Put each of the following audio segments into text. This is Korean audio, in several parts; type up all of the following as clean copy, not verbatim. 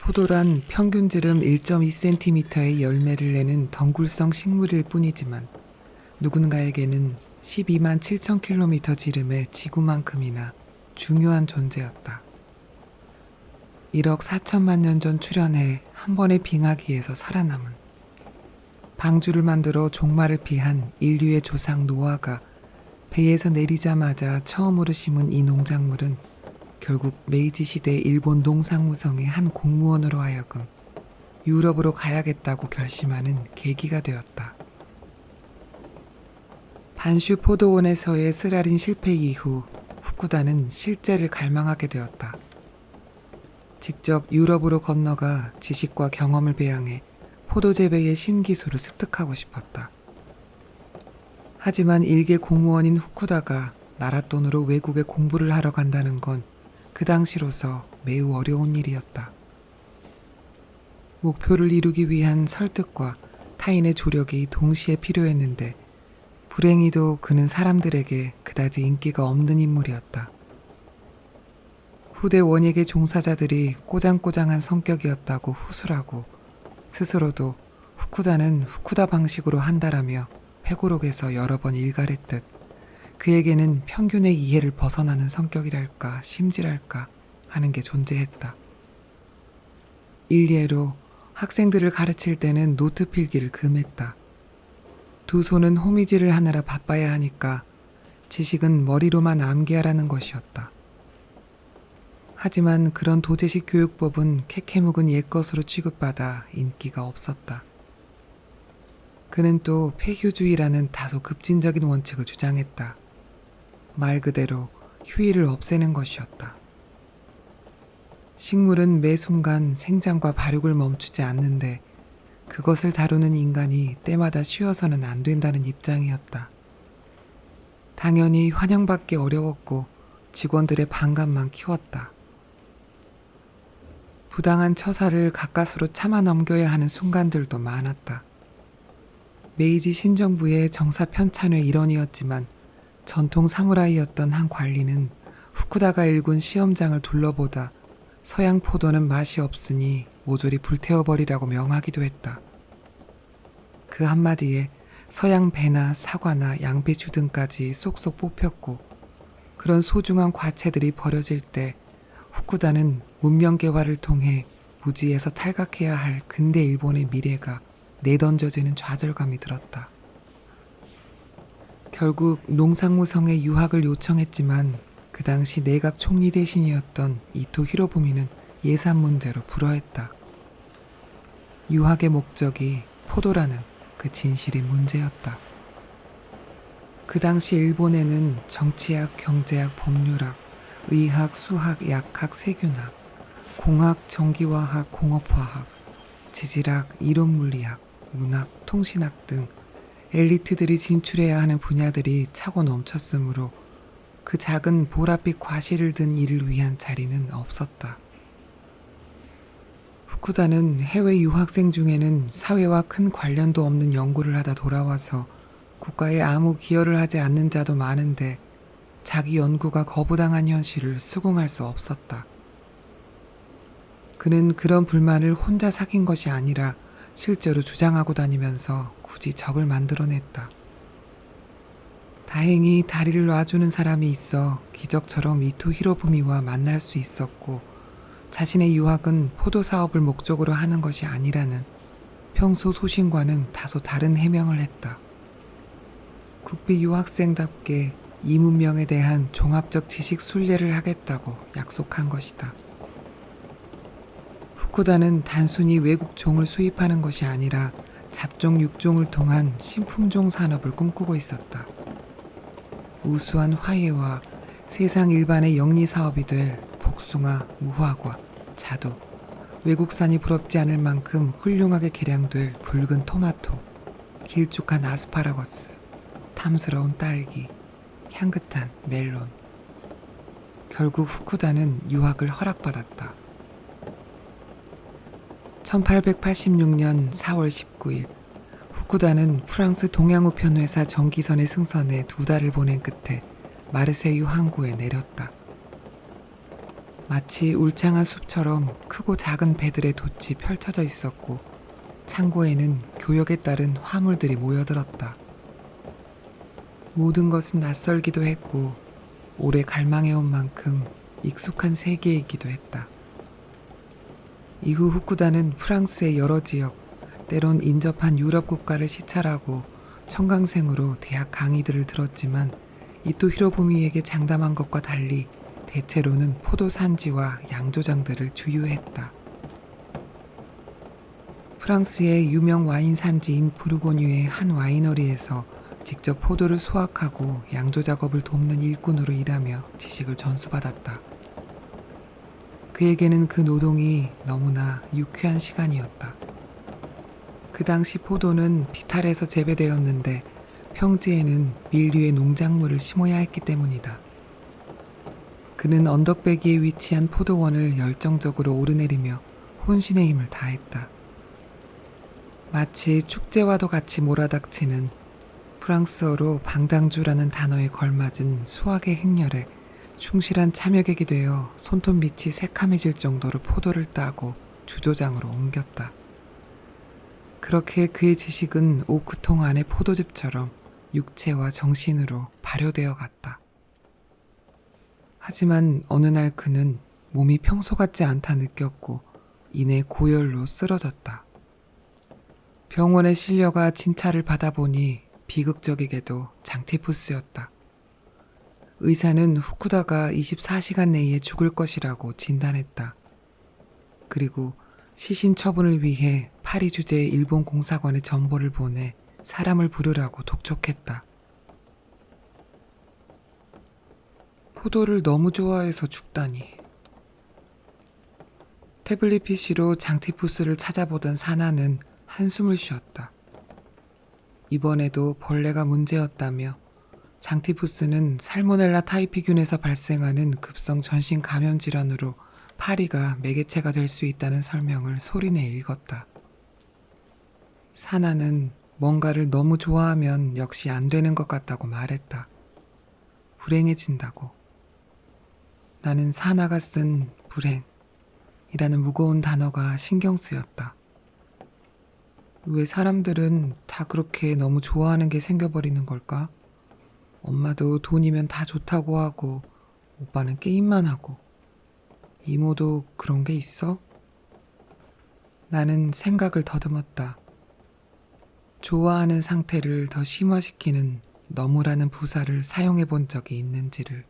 포도란 평균 지름 1.2cm의 열매를 내는 덩굴성 식물일 뿐이지만 누군가에게는 12만 7천 킬로미터 지름의 지구만큼이나 중요한 존재였다. 1억 4천만 년 전 출현해 한 번의 빙하기에서 살아남은 방주를 만들어 종말을 피한 인류의 조상 노아가 배에서 내리자마자 처음으로 심은 이 농작물은 결국 메이지 시대 일본 농상무성의 한 공무원으로 하여금 유럽으로 가야겠다고 결심하는 계기가 되었다. 반슈 포도원에서의 쓰라린 실패 이후 후쿠다는 실제를 갈망하게 되었다. 직접 유럽으로 건너가 지식과 경험을 배양해 포도 재배의 신기술을 습득하고 싶었다. 하지만 일개 공무원인 후쿠다가 나라 돈으로 외국에 공부를 하러 간다는 건 그 당시로서 매우 어려운 일이었다. 목표를 이루기 위한 설득과 타인의 조력이 동시에 필요했는데 불행히도 그는 사람들에게 그다지 인기가 없는 인물이었다. 후대 원예계 종사자들이 꼬장꼬장한 성격이었다고 후술하고 스스로도 후쿠다는 후쿠다 방식으로 한다라며 회고록에서 여러 번 일갈했듯 그에게는 평균의 이해를 벗어나는 성격이랄까 심지랄까 하는 게 존재했다. 일례로 학생들을 가르칠 때는 노트 필기를 금했다. 두 손은 호미질을 하느라 바빠야 하니까 지식은 머리로만 암기하라는 것이었다. 하지만 그런 도제식 교육법은 캐캐묵은 옛것으로 취급받아 인기가 없었다. 그는 또 폐휴주의라는 다소 급진적인 원칙을 주장했다. 말 그대로 휴일을 없애는 것이었다. 식물은 매 순간 생장과 발육을 멈추지 않는데 그것을 다루는 인간이 때마다 쉬어서는 안 된다는 입장이었다. 당연히 환영받기 어려웠고 직원들의 반감만 키웠다. 부당한 처사를 가까스로 참아 넘겨야 하는 순간들도 많았다. 메이지 신정부의 정사 편찬의 일원이었지만 전통 사무라이였던 한 관리는 후쿠다가 일군 시험장을 둘러보다 서양 포도는 맛이 없으니 모조리 불태워버리라고 명하기도 했다. 그 한마디에 서양 배나 사과나 양배추 등까지 쏙쏙 뽑혔고 그런 소중한 과체들이 버려질 때 후쿠다는 문명개화를 통해 무지에서 탈각해야 할 근대 일본의 미래가 내던져지는 좌절감이 들었다. 결국 농상무성에 유학을 요청했지만 그 당시 내각 총리 대신이었던 이토 히로부미는 예산 문제로 불허했다. 유학의 목적이 포도라는 그 진실이 문제였다. 그 당시 일본에는 정치학, 경제학, 법률학, 의학, 수학, 약학, 세균학, 공학, 전기화학, 공업화학, 지질학, 이론물리학, 문학, 통신학 등 엘리트들이 진출해야 하는 분야들이 차고 넘쳤으므로 그 작은 보랏빛 과실을 든 일을 위한 자리는 없었다. 후쿠다는 해외 유학생 중에는 사회와 큰 관련도 없는 연구를 하다 돌아와서 국가에 아무 기여를 하지 않는 자도 많은데 자기 연구가 거부당한 현실을 수긍할 수 없었다. 그는 그런 불만을 혼자 삭힌 것이 아니라 실제로 주장하고 다니면서 굳이 적을 만들어냈다. 다행히 다리를 놔주는 사람이 있어 기적처럼 이토 히로부미와 만날 수 있었고 자신의 유학은 포도 사업을 목적으로 하는 것이 아니라는 평소 소신과는 다소 다른 해명을 했다. 국비 유학생답게 이 문명에 대한 종합적 지식 순례를 하겠다고 약속한 것이다. 후쿠다는 단순히 외국 종을 수입하는 것이 아니라 잡종 육종을 통한 신품종 산업을 꿈꾸고 있었다. 우수한 화훼와 세상 일반의 영리 사업이 될 복숭아, 무화과, 자두, 외국산이 부럽지 않을 만큼 훌륭하게 개량될 붉은 토마토, 길쭉한 아스파라거스, 탐스러운 딸기, 향긋한 멜론. 결국 후쿠다는 유학을 허락받았다. 1886년 4월 19일 후쿠다는 프랑스 동양우편 회사 전기선의 승선에 2달을 보낸 끝에 마르세유 항구에 내렸다. 마치 울창한 숲처럼 크고 작은 배들의 돛이 펼쳐져 있었고 창고에는 교역에 따른 화물들이 모여들었다. 모든 것은 낯설기도 했고 오래 갈망해온 만큼 익숙한 세계이기도 했다. 이후 후쿠다는 프랑스의 여러 지역, 때론 인접한 유럽 국가를 시찰하고 청강생으로 대학 강의들을 들었지만 이토 히로부미에게 장담한 것과 달리 대체로는 포도 산지와 양조장들을 주유했다. 프랑스의 유명 와인 산지인 부르고뉴의 한 와이너리에서 직접 포도를 수확하고 양조 작업을 돕는 일꾼으로 일하며 지식을 전수받았다. 그에게는 그 노동이 너무나 유쾌한 시간이었다. 그 당시 포도는 비탈에서 재배되었는데 평지에는 밀류의 농작물을 심어야 했기 때문이다. 그는 언덕배기에 위치한 포도원을 열정적으로 오르내리며 혼신의 힘을 다했다. 마치 축제와도 같이 몰아닥치는 프랑스어로 방당주라는 단어에 걸맞은 수학의 행렬에 충실한 참여객이 되어 손톱밑이 새카매질 정도로 포도를 따고 주조장으로 옮겼다. 그렇게 그의 지식은 오크통 안의 포도즙처럼 육체와 정신으로 발효되어 갔다. 하지만 어느 날 그는 몸이 평소 같지 않다 느꼈고 이내 고열로 쓰러졌다. 병원에 실려가 진찰을 받아보니 비극적이게도 장티푸스였다. 의사는 후쿠다가 24시간 내에 죽을 것이라고 진단했다. 그리고 시신 처분을 위해 파리 주재의 일본 공사관에 전보를 보내 사람을 부르라고 독촉했다. 포도를 너무 좋아해서 죽다니. 태블릿 PC로 장티푸스를 찾아보던 사나는 한숨을 쉬었다. 이번에도 벌레가 문제였다며 장티푸스는 살모넬라 타이피균에서 발생하는 급성 전신 감염 질환으로 파리가 매개체가 될 수 있다는 설명을 소리내 읽었다. 사나는 뭔가를 너무 좋아하면 역시 안 되는 것 같다고 말했다. 불행해진다고. 나는 사나가 쓴 불행이라는 무거운 단어가 신경 쓰였다. 왜 사람들은 다 그렇게 너무 좋아하는 게 생겨버리는 걸까? 엄마도 돈이면 다 좋다고 하고 오빠는 게임만 하고 이모도 그런 게 있어? 나는 생각을 더듬었다. 좋아하는 상태를 더 심화시키는 너무라는 부사를 사용해 본 적이 있는지를.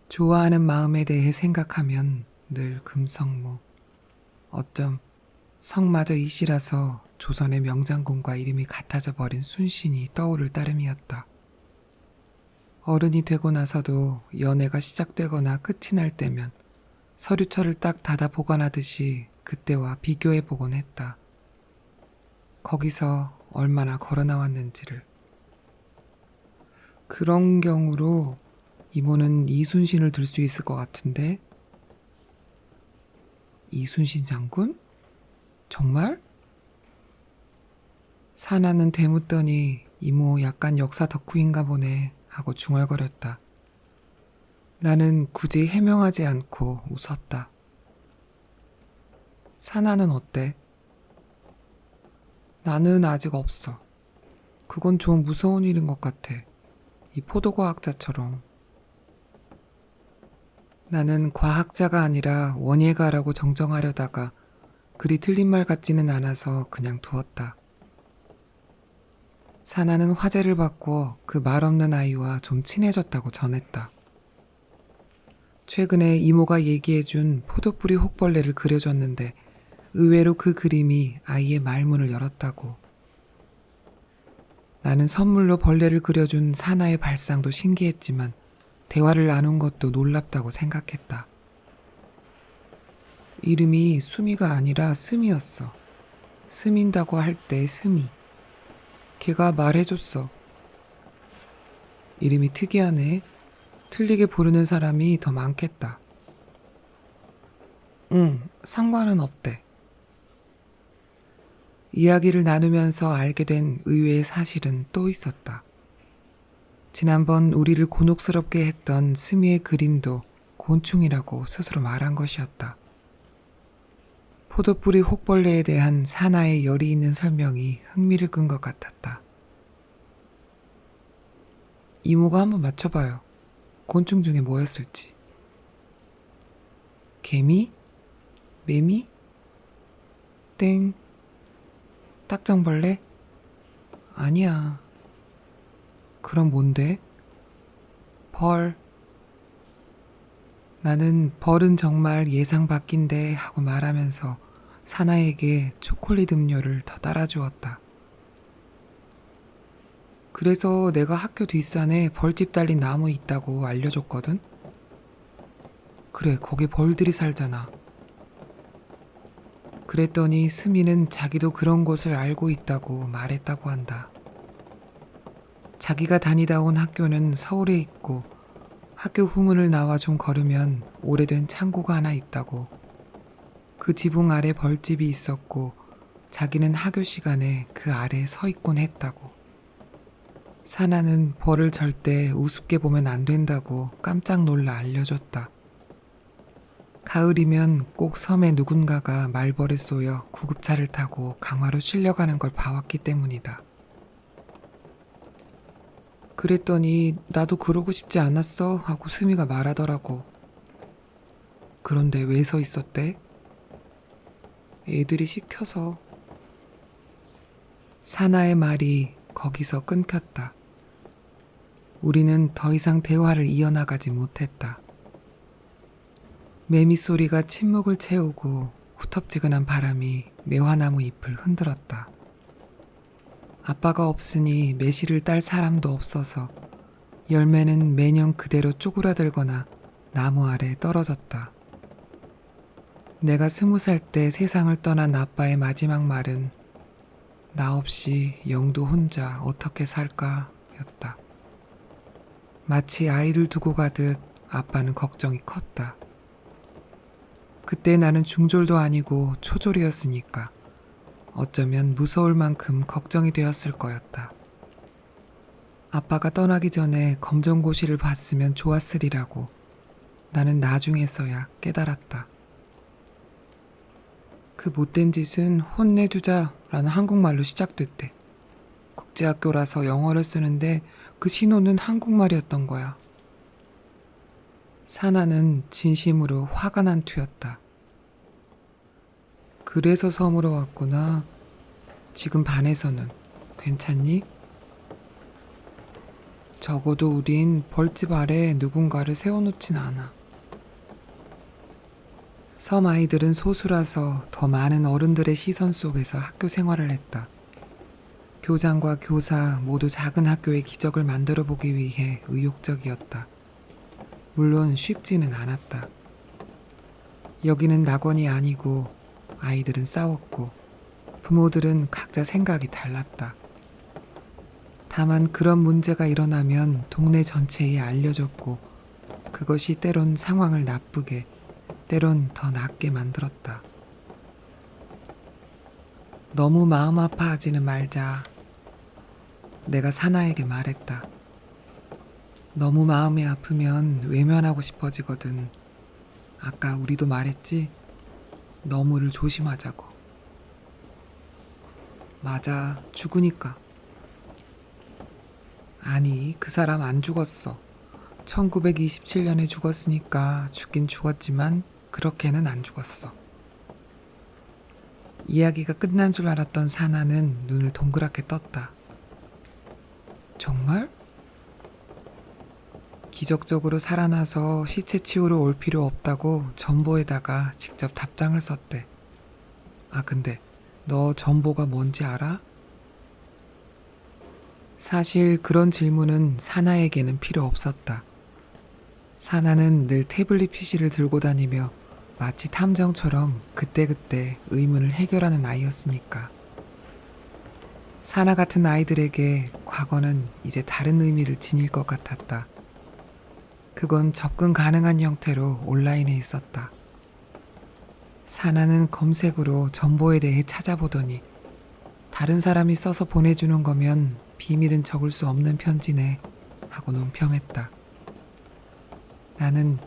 좋아하는 마음에 대해 생각하면 늘 금성무. 어쩜 성마저 이시라서 조선의 명장군과 이름이 같아져 버린 순신이 떠오를 따름이었다. 어른이 되고 나서도 연애가 시작되거나 끝이 날 때면 서류철을 딱 닫아 보관하듯이 그때와 비교해 보곤 했다. 거기서 얼마나 걸어 나왔는지를. 그런 경우로 이모는 이순신을 들 수 있을 것 같은데? 이순신 장군? 정말? 사나는 되묻더니 이모 약간 역사 덕후인가 보네 하고 중얼거렸다. 나는 굳이 해명하지 않고 웃었다. 사나는 어때? 나는 아직 없어. 그건 좀 무서운 일인 것 같아. 이 포도과학자처럼. 나는 과학자가 아니라 원예가라고 정정하려다가 그리 틀린 말 같지는 않아서 그냥 두었다. 사나는 화제를 받고 그 말 없는 아이와 좀 친해졌다고 전했다. 최근에 이모가 얘기해준 포도뿌리 혹벌레를 그려줬는데 의외로 그 그림이 아이의 말문을 열었다고. 나는 선물로 벌레를 그려준 사나의 발상도 신기했지만 대화를 나눈 것도 놀랍다고 생각했다. 이름이 수미가 아니라 스미였어. 스민다고 할 때 스미. 걔가 말해줬어. 이름이 특이하네. 틀리게 부르는 사람이 더 많겠다. 응, 상관은 없대. 이야기를 나누면서 알게 된 의외의 사실은 또 있었다. 지난번 우리를 곤혹스럽게 했던 스미의 그림도 곤충이라고 스스로 말한 것이었다. 포도뿌리 혹벌레에 대한 사나의 열이 있는 설명이 흥미를 끈 것 같았다. 이모가 한번 맞춰봐요. 곤충 중에 뭐였을지. 개미? 매미? 땡. 딱정벌레? 아니야. 그럼 뭔데? 벌. 나는 벌은 정말 예상 밖인데 하고 말하면서 사나에게 초콜릿 음료를 더 따라주었다. 그래서 내가 학교 뒷산에 벌집 달린 나무 있다고 알려줬거든? 그래, 거기 벌들이 살잖아. 그랬더니 스미는 자기도 그런 곳을 알고 있다고 말했다고 한다. 자기가 다니다 온 학교는 서울에 있고 학교 후문을 나와 좀 걸으면 오래된 창고가 하나 있다고. 그 지붕 아래 벌집이 있었고 자기는 학교 시간에 그 아래 서 있곤 했다고. 사나는 벌을 절대 우습게 보면 안 된다고 깜짝 놀라 알려줬다. 가을이면 꼭 섬에 누군가가 말벌에 쏘여 구급차를 타고 강화로 실려가는 걸 봐왔기 때문이다. 그랬더니 나도 그러고 싶지 않았어 하고 스미가 말하더라고. 그런데 왜 서 있었대? 애들이 시켜서. 사나의 말이 거기서 끊겼다. 우리는 더 이상 대화를 이어나가지 못했다. 매미 소리가 침묵을 채우고 후텁지근한 바람이 매화나무 잎을 흔들었다. 아빠가 없으니 매실을 딸 사람도 없어서 열매는 매년 그대로 쪼그라들거나 나무 아래 떨어졌다. 내가 20살 때 세상을 떠난 아빠의 마지막 말은 나 없이 영두 혼자 어떻게 살까 였다. 마치 아이를 두고 가듯 아빠는 걱정이 컸다. 그때 나는 중졸도 아니고 초졸이었으니까 어쩌면 무서울 만큼 걱정이 되었을 거였다. 아빠가 떠나기 전에 검정고시를 봤으면 좋았으리라고 나는 나중에서야 깨달았다. 그 못된 짓은 혼내주자라는 한국말로 시작됐대. 국제학교라서 영어를 쓰는데 그 신호는 한국말이었던 거야. 사나는 진심으로 화가 난 투였다. 그래서 섬으로 왔구나. 지금 반에서는 괜찮니? 적어도 우린 벌집 아래 누군가를 세워놓진 않아. 섬 아이들은 소수라서 더 많은 어른들의 시선 속에서 학교 생활을 했다. 교장과 교사 모두 작은 학교의 기적을 만들어 보기 위해 의욕적이었다. 물론 쉽지는 않았다. 여기는 낙원이 아니고 아이들은 싸웠고 부모들은 각자 생각이 달랐다. 다만 그런 문제가 일어나면 동네 전체에 알려졌고 그것이 때론 상황을 나쁘게 때론 더 낫게 만들었다. 너무 마음 아파하지는 말자. 내가 사나에게 말했다. 너무 마음이 아프면 외면하고 싶어지거든. 아까 우리도 말했지? 너무를 조심하자고. 맞아, 죽으니까. 아니, 그 사람 안 죽었어. 1927년에 죽었으니까 죽긴 죽었지만 그렇게는 안 죽었어. 이야기가 끝난 줄 알았던 사나는 눈을 동그랗게 떴다. 정말? 기적적으로 살아나서 시체 치우러 올 필요 없다고 전보에다가 직접 답장을 썼대. 아, 근데 너 전보가 뭔지 알아? 사실 그런 질문은 사나에게는 필요 없었다. 사나는 늘 태블릿 PC를 들고 다니며 마치 탐정처럼 그때그때 의문을 해결하는 아이였으니까. 사나 같은 아이들에게 과거는 이제 다른 의미를 지닐 것 같았다. 그건 접근 가능한 형태로 온라인에 있었다. 사나는 검색으로 정보에 대해 찾아보더니 다른 사람이 써서 보내주는 거면 비밀은 적을 수 없는 편지네 하고 논평했다. 나는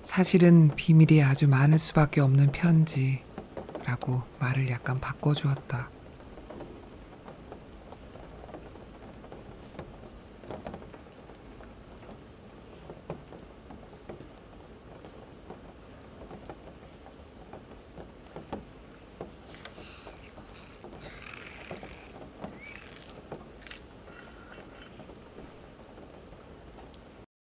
사실은 비밀이 아주 많을 수밖에 없는 편지라고 말을 약간 바꿔주었다.